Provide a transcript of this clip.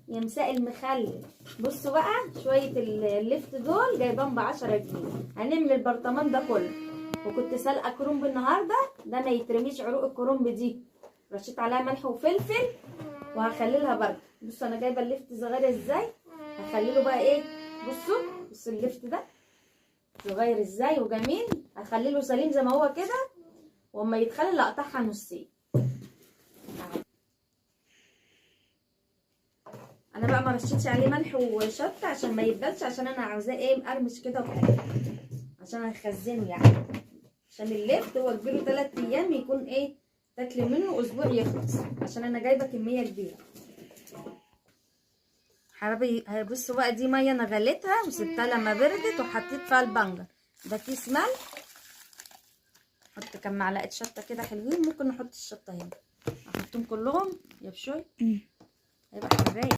يا مساء المخلل. بصوا بقى شويه اللفت دول جايبان ب10 جنيه، هنعمل البرطمان ده كله. وكنت سالقه كرنب النهارده، ده ما يترميش عروق الكرنب دي، رشيت عليها ملح وفلفل وهخللها برده. بصوا انا جايبه اللفت صغير ازاي، هخلله بقى ايه. بصوا اللفت ده صغير ازاي وجميل، هخلله سليم زي ما هو كده، واما يتخلل اقطعها نصين. انا بقى ما رشيتش عليه ملح وشطه عشان ما يتبلش، عشان انا عاوزاه ايه مقرمش كده وحلو، عشان هنخزنه يعني. عشان اللفت هو كبيره 3 ايام يكون ايه تاكلي منه اسبوع يخلص، عشان انا جايبه كميه كبيره. حبايبي بصوا بقى، دي ميه انا غليتها وسبتها لما بردت وحطيت فيها البنجر. ده كيس ملح، نحط كام معلقه شطه كده حلوين، ممكن نحط الشطه هنا، احطهم كلهم يبشوا هيبقى حراق.